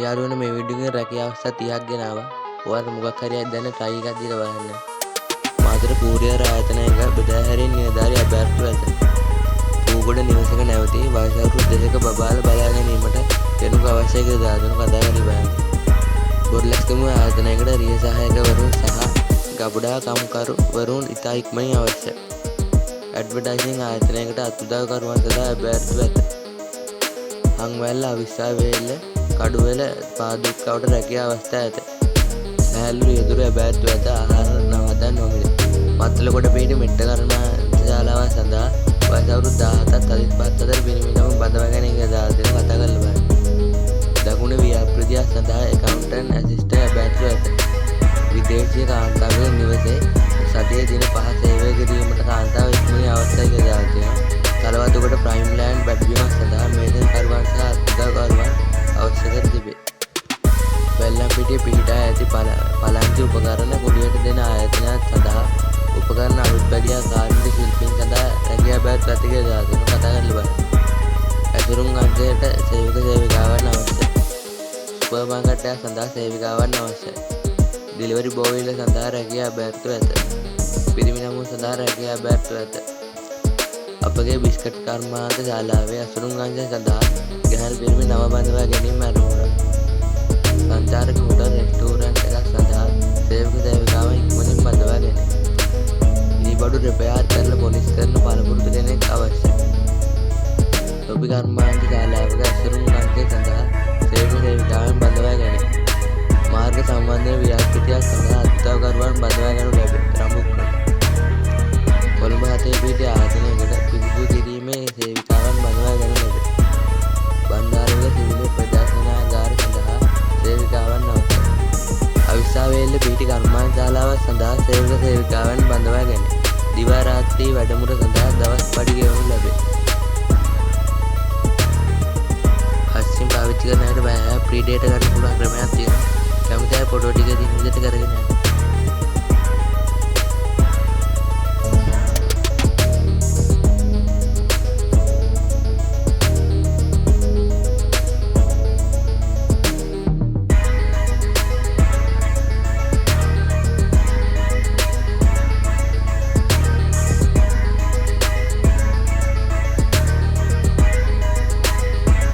යාළුවනේ මේ වීඩියෝ එකේ රැකියා අවස්ථා 30ක් ගෙනාවා. ඔයාලට මොකක් හරි දැන try එකක් දීලා බලන්න. මාතර කූරියර් ආයතනයක බෙදාහැරීම් නිලධාරී අභ්‍යර්ථිව ඇත. පූගොඩ නිවසක නැවතී වයස අවුරුදු 2ක බබාල බලා ගැනීමට දෙනුක අවශ්‍ය කියලා දාන කතා කරලා බලන්න. බොරලැස්කම ආයතනයකට රිය සහායකවරුන් සහ ගබඩා කම්කරුවරුන් ඉතා ඉක්මනින් අවශ්‍යයි. ඇඩ්වර්ටයිසිං ආයතනයකට අත්උදව්කරුවන් සඳහා අභ්‍යර්ථිව ඇත. හංවැල්ල අවිස්සාවේල්ල කඩුවෙල පාදුක්කවට රැකියා අවස්ථා ඇත. සෑහළු රියදුරු අභ්‍යර්ථිව ඇත. ආහාර නවදන් නොමිලේ. මත්තලකොට පිහිටි මෙට්ටකරණ ශාලාව සඳහා වයස අවුරුදු 17ත් 35ත් අතර පිරිමිනම බඳවා ගැනීම දාතන කතා කරලා බලන්න. දකුණේ ව්‍යාපෘතිය සඳහා ඇකවුන්ටන්ට් ඇසිස්ටන්ට් අභ්‍යර්ථිව ඇත. විදේශීය කාන්තාවගේ නිවසේ සතියේ දින 5 සේවය කිරීමට කාන්තාව ඉක්මනින් අවශ්‍යයි කියලා දානවා. තලවතුකට ප්‍රයිම් ලෑන්ඩ් බැටබිමක් සඳහා මේසන් කරුවන් සහ අත්දැකරුවන් අවශ්‍ය කර තිබේ. බෙල්ලම්පිටිය පිහිටා ඇති පලංචි උපකරණ කුලියට දෙන ආයතනයක් සඳහා උපකරණ අලුත් බැගියා කාර්මික ශිල්පීන් සඳහා රැකියා බෑත් රතික දාගෙන කතා කරලා බලන්න. ඇතුරුම් අංශයට සේවක සේවිකාවන් අවශ්‍යයි. සුපර් මාකට් සඳහා සේවිකාවන් අවශ්‍යයි. ඩෙලිවරි බෝයිල සඳහා රැකියා අභ්‍යර්ථිව ඇත. පිරිමි නමුත් සඳහා රැකියා අභ්‍යර්ථිව ඇත. අපගේ බිස්කට් කර්මාන්ත ශාලාවේ ඇතුරුම් අංශය සඳහා ගැහැණු පිරිමි නව බඳවා ගැනීම අරමුණ. සංචාරක හෝටල් රෙස්ටෝරන්ට් එකක් සඳහා සේවක සේවිකාවන් ඉක්මනින් බඳවා ගැනීම. ඉනිබඩු රිපෙයාර් කරලා පොලිස් කරන පළපුරුදු කෙනෙක් අවශ්‍යයි. තොපි කර්මාන්ත ශාලාවක ඇතුරුම් අංශය සඳහා සේවක සේවිකාවන් බඳවා ගැනීම. මාර්ග සම්බන්ධ ව්‍යාපෘතියක් සඳහා අත්දැකරුවන් බඳවා ගනු ලැබේ. රඹුක්කල කොළඹ හතේ පිහිටි ආයතනයකට පිරිසිදු කිරීමේ සේවිකාවන් බඳවා ගනු ලැබේ. බණ්ඩාරවල සිවිල් ප්‍රදර්ශනාගාර සඳහා සේවිකාවන් අවශ්‍යයි. අවිස්සාවේල්ල පිහිටි කර්මාන්ත ශාලාව සඳහා සේවක සේවිකාවන් බඳවා ගැනීම. දිවා රාත්‍රී වැඩමුළු සඳහා දවස් පඩි